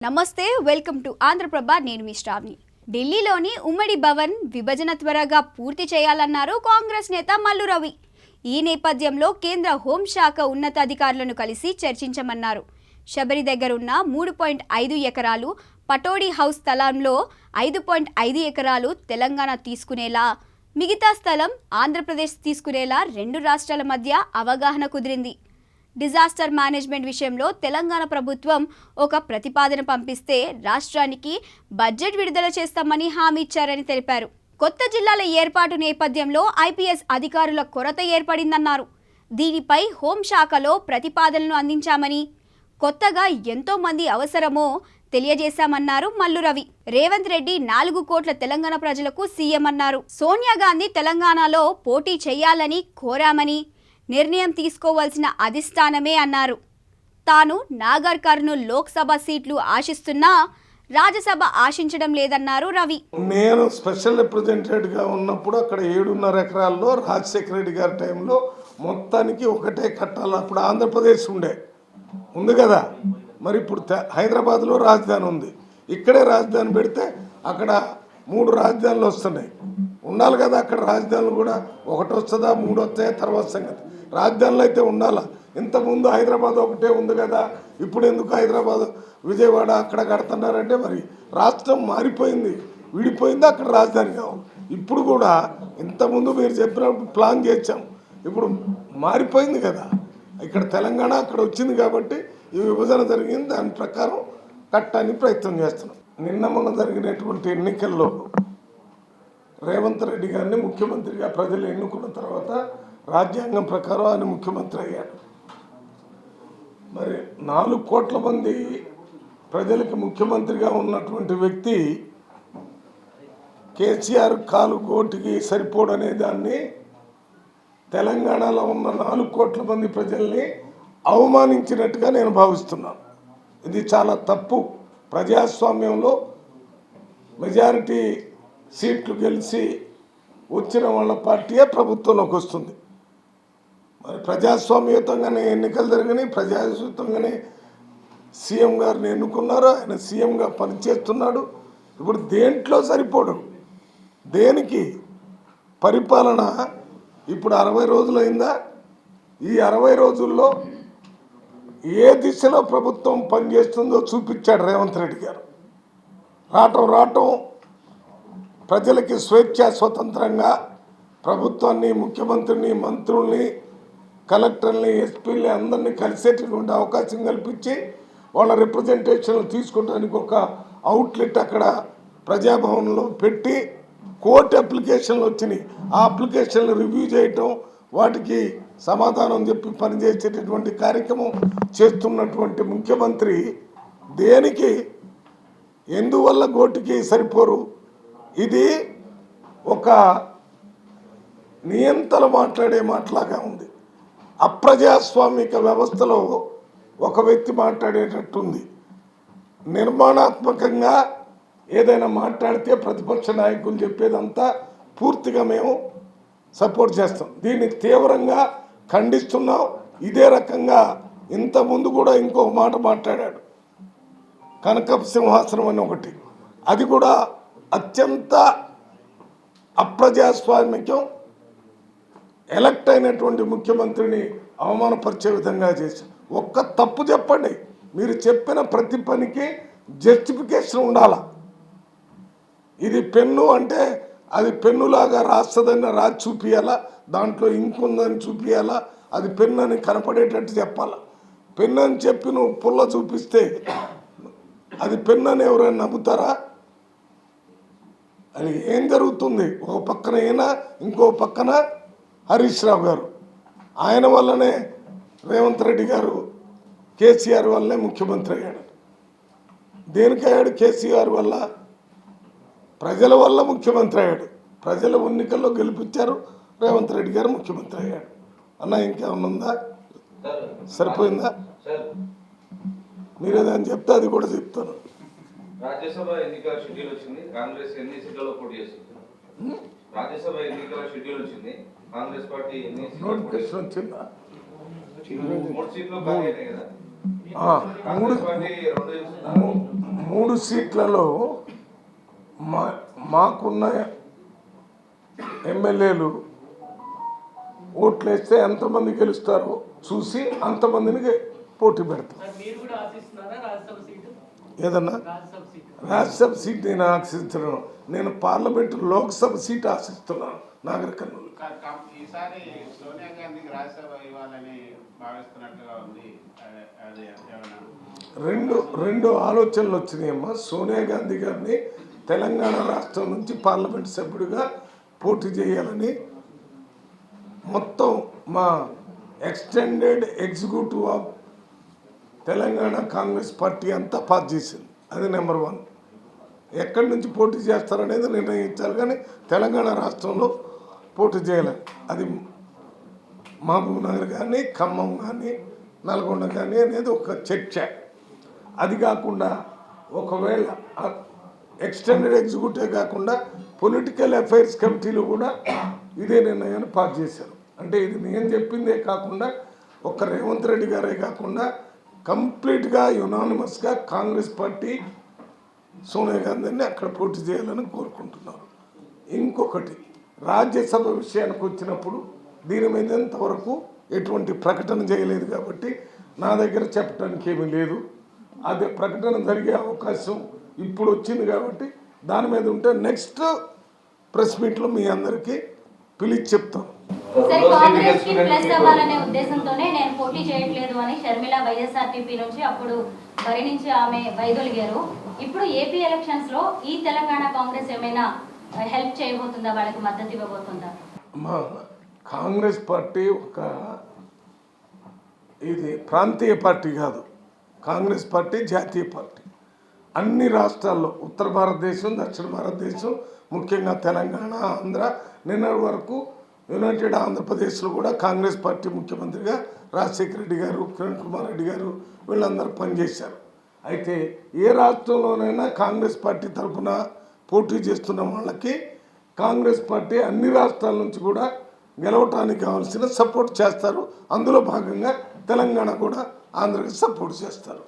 నమస్తే welcome to Andhraprabha నేను మీ శ్రావణి ఢిల్లీలోని ఉమ్మడి భవన్ విభజన త్వరగా పూర్తి చేయాలన్నారు కాంగ్రెస్ నేత మల్లు రవి ఈ నేపథ్యంలో కేంద్ర హోంశాఖ ఉన్నతాధికారులను కలిసి చర్చించమన్నారు శబరి దగ్గర ఉన్న 3.5 ఎకరాలు పటోడి హౌస్ స్థలంలో 5.5 ఎకరాలు తెలంగాణ తీసుకునేలా మిగతా స్థలం ఆంధ్రప్రదేశ్ తీసుకునేలా రెండు రాష్ట్రాల మధ్య అవగాహన కుదిరింది డిజాస్టర్ మేనేజ్మెంట్ విషయంలో తెలంగాణ ప్రభుత్వం ఒక ప్రతిపాదన పంపిస్తే రాష్ట్రానికి బడ్జెట్ విడుదల చేస్తామని హామీ ఇచ్చారని తెలిపారు కొత్త జిల్లాల ఏర్పాటు నేపథ్యంలో ఐపీఎస్ అధికారుల కొరత ఏర్పడిందన్నారు దీనిపై హోంశాఖలో ప్రతిపాదనలు అందించామని కొత్తగా ఎంతో మంది అవసరమో తెలియజేశామన్నారు మల్లు రవి రేవంత్ రెడ్డి 4 కోట్ల తెలంగాణ ప్రజలకు సీఎం అన్నారు సోనియా గాంధీ తెలంగాణలో పోటీ చేయాలని కోరామని నిర్ణయం తీసుకోవాల్సిన అధిష్టానమే అన్నారు తాను నాగర్ కర్నూల్ లోక్సభ సీట్లు ఆశిస్తున్నా రాజ్యసభ ఆశించడం లేదన్నారు రవి నేను స్పెషల్ రిప్రజెంటేటివ్గా ఉన్నప్పుడు అక్కడ 7.5 ఎకరాల్లో రాజశేఖర రెడ్డి గారి టైంలో మొత్తానికి ఒకటే కట్టాలి అప్పుడు ఆంధ్రప్రదేశ్ ఉంది కదా మరి ఇప్పుడు హైదరాబాద్లో రాజధాని ఉంది ఇక్కడే రాజధాని పెడితే అక్కడ 3 రాజధానులు వస్తున్నాయి ఉండాలి కదా అక్కడ రాజధానులు కూడా ఒకటి వస్తుందా 3 వస్తాయి తర్వాత సంగతి రాజధానులు అయితే ఉండాలా ఇంతకుముందు హైదరాబాద్ ఒకటే ఉంది కదా ఇప్పుడు ఎందుకు హైదరాబాద్ విజయవాడ అక్కడ కడుతున్నారంటే మరి రాష్ట్రం మారిపోయింది విడిపోయింది అక్కడ రాజధాని కావాలి ఇప్పుడు కూడా ఇంతకుముందు మీరు చెప్పినప్పుడు ప్లాన్ చేసాం ఇప్పుడు మారిపోయింది కదా ఇక్కడ తెలంగాణ అక్కడ వచ్చింది కాబట్టి ఈ విభజన జరిగింది దాని ప్రకారం కట్టడానికి ప్రయత్నం చేస్తున్నాం నిన్న మొన్న జరిగినటువంటి ఎన్నికల్లో రేవంత్ రెడ్డి గారిని ముఖ్యమంత్రిగా ప్రజలు ఎన్నుకున్న తర్వాత రాజ్యాంగం ప్రకారం ఆయన ముఖ్యమంత్రి అయ్యాడు మరి 4 కోట్ల మంది ప్రజలకు ముఖ్యమంత్రిగా ఉన్నటువంటి వ్యక్తి కేసీఆర్ కాలు కోటికి సరిపోడనే దాన్ని తెలంగాణలో ఉన్న 4 కోట్ల మంది ప్రజల్ని అవమానించినట్టుగా నేను భావిస్తున్నాను ఇది చాలా తప్పు ప్రజాస్వామ్యంలో మెజారిటీ సీట్లు గెలిచి వచ్చిన వాళ్ళ పార్టీయే ప్రభుత్వంలోకి వస్తుంది మరి ప్రజాస్వామ్యయుతంగానే ఎన్నికలు జరిగినాయి ప్రజాస్వామ్యంగానే సీఎం గారిని ఎన్నుకున్నారు ఆయన సీఎంగా పనిచేస్తున్నాడు ఇప్పుడు దేంట్లో సరిపోడు దేనికి పరిపాలన ఇప్పుడు 60 రోజులు అయిందా ఈ 60 రోజుల్లో ఏ దిశలో ప్రభుత్వం పనిచేస్తుందో చూపించాడు రేవంత్ రెడ్డి గారు రావటం ప్రజలకి స్వేచ్ఛ స్వతంత్రంగా ప్రభుత్వాన్ని ముఖ్యమంత్రిని మంత్రుల్ని కలెక్టర్ని ఎస్పీని అందరినీ కలిసేటటువంటి అవకాశం కల్పించి వాళ్ళ రిప్రజెంటేషన్లు తీసుకోవడానికి ఒక అవుట్లెట్ అక్కడ ప్రజాభవన్లో పెట్టి కోర్టు అప్లికేషన్లు వచ్చినాయి ఆ అప్లికేషన్లు రివ్యూ చేయటం వాటికి సమాధానం చెప్పి పనిచేసేటటువంటి కార్యక్రమం చేస్తున్నటువంటి ముఖ్యమంత్రి దేనికి ఎందువల్ల గోటికి సరిపోరు ఇది ఒక నియంతలు మాట్లాడే మాటలాగా ఉంది అప్రజాస్వామిక వ్యవస్థలో ఒక వ్యక్తి మాట్లాడేటట్టుంది నిర్మాణాత్మకంగా ఏదైనా మాట్లాడితే ప్రతిపక్ష నాయకులు చెప్పేదంతా పూర్తిగా మేము సపోర్ట్ చేస్తాం దీన్ని తీవ్రంగా ఖండిస్తున్నాం ఇదే రకంగా ఇంతకుముందు కూడా ఇంకో మాట మాట్లాడాడు కనకపు సింహాసనం అని ఒకటి అది కూడా అత్యంత అప్రజాస్వామికం ఎలక్ట్ అయినటువంటి ముఖ్యమంత్రిని అవమానపరిచే విధంగా చేశారు ఒక్క తప్పు చెప్పండి మీరు చెప్పిన ప్రతి పనికి జస్టిఫికేషన్ ఉండాలా ఇది పెన్ను అంటే అది పెన్నులాగా రాస్తుందని రాసి చూపించాలా దాంట్లో ఇంకుందని చూపించాలా అది పెన్ను అని కనపడేటట్టు చెప్పాలా పెన్ను అని చెప్పి నువ్వు పుల్ల చూపిస్తే అది పెన్ను అని ఎవరైనా నమ్ముతారా అది ఏం జరుగుతుంది ఒక పక్కన ఈయన ఇంకో పక్కన హరీష్ రావు గారు ఆయన వల్లనే రేవంత్ రెడ్డి గారు కేసీఆర్ వల్లనే ముఖ్యమంత్రి అయ్యాడు దేనికయ్యాడు కేసీఆర్ వల్ల ప్రజల వల్ల ముఖ్యమంత్రి అయ్యాడు ప్రజల ఎన్నికల్లో గెలిపించారు రేవంత్ రెడ్డి గారు ముఖ్యమంత్రి అయ్యాడు అన్న ఇంకేమన్నా ఉందా సరిపోయిందా మీరేదని చెప్తే అది కూడా చెప్తాను రాజ్యసభ ఎన్నికల షెడ్యూల్ వచ్చింది కాంగ్రెస్ ఎన్ని సీట్లలో పోటీ చేస్తుంది రాజ్యసభ ఎన్నికల షెడ్యూల్ వచ్చింది కాంగ్రెస్ పార్టీ ఎన్ని నోటిఫికేషన్ వచ్చిందా 3 సీట్లు ఖాళీ అయినాయి కదా మూడు సీట్లలో మాకున్న ఎమ్మెల్యేలు ఓట్లేస్తే ఎంతమంది గెలుస్తారో చూసి అంతమందిని పోటీ పెడతాం. ఏదన్నా రాజ్యసభ సీట్ నేను ఆశిస్తున్నాను. నేను పార్లమెంటు లోక్సభ సీట్ ఆశిస్తున్నాను. నాగర్ కర్నూలు ఈసారి సోనియా గాంధీకి రాజ్యసభ ఇవ్వాలని భావిస్తున్నట్టుగా ఉంది. రెండు ఆలోచనలు వచ్చినాయమ్మా. సోనియా గాంధీ గారిని తెలంగాణ రాష్ట్రం నుంచి పార్లమెంట్ సభ్యుడిగా పోటీ చేయాలని మొత్తం మా extended executive of Telangana Congress party అంతా పాస్ చేసింది. అది నెంబర్ 1. ఎక్కడి నుంచి పోటీ చేస్తారనేది నిర్ణయించాలి, కానీ తెలంగాణ రాష్ట్రంలో పోటీ చేయాలి. అది మహబూబ్ నగర్ కానీ, ఖమ్మం కానీ, నల్గొండ కానీ అనేది ఒక చర్చ. అది కాకుండా ఒకవేళ ఎక్స్టెండెడ్ ఎగ్జిక్యూటివ్ కాకుండా పొలిటికల్ అఫైర్స్ కమిటీలో కూడా ఇదే నిర్ణయాన్ని పాస్ చేశారు. అంటే ఇది నేను చెప్పిందే కాకుండా ఒక్క రేవంత్ రెడ్డి గారే కాకుండా కంప్లీట్గా యునానిమస్గా కాంగ్రెస్ పార్టీ సోనియా గాంధీని అక్కడ పోటీ చేయాలని కోరుకుంటున్నారు. ఇంకొకటి, రాజ్యసభ విషయానికి వచ్చినప్పుడు దీని మీద ఇంతవరకు ఎటువంటి ప్రకటన చేయలేదు కాబట్టి నా దగ్గర చెప్పడానికి ఏమీ లేదు. అదే ప్రకటన జరిగే అవకాశం ఇప్పుడు వచ్చింది కాబట్టి దాని మీద ఉంటే నెక్స్ట్ ప్రెస్ మీట్లో మీ అందరికీ పిలిచి చెప్తాం. సరే, కాంగ్రెస్ కి ప్లస్ అవ్వాలనే ఉద్దేశంతోనే నేను పోటీ చేయట్లేదు అని షర్మిల వైఎస్ఆర్టీపీ నుంచి అప్పుడు బరి నుంచి ఆమె వైదొలిగారు. ఇప్పుడు ఏపీ ఎలక్షన్స్ లో ఈ తెలంగాణ కాంగ్రెస్ ఏమైనా హెల్ప్ చేయబోతుందా, వాళ్ళకి మద్దతు ఇవ్వబోతుందా? మా కాంగ్రెస్ పార్టీ ఇది ప్రాంతీయ పార్టీ కాదు. కాంగ్రెస్ పార్టీ జాతీయ పార్టీ. అన్ని రాష్ట్రాల్లో ఉత్తర భారతదేశం, దక్షిణ భారతదేశం, ముఖ్యంగా తెలంగాణ, ఆంధ్ర, నిన్నటి వరకు యునైటెడ్ ఆంధ్రప్రదేశ్లో కూడా కాంగ్రెస్ పార్టీ ముఖ్యమంత్రిగా రాజశేఖర రెడ్డి గారు, కిరణ్ కుమార్ రెడ్డి గారు వీళ్ళందరూ పనిచేశారు. అయితే ఏ రాష్ట్రంలోనైనా కాంగ్రెస్ పార్టీ తరఫున పోటీ చేస్తున్న వాళ్ళకి కాంగ్రెస్ పార్టీ అన్ని రాష్ట్రాల నుంచి కూడా గెలవటానికి కావాల్సిన సపోర్ట్ చేస్తారు. అందులో భాగంగా తెలంగాణ కూడా ఆంధ్రకి సపోర్ట్ చేస్తారు.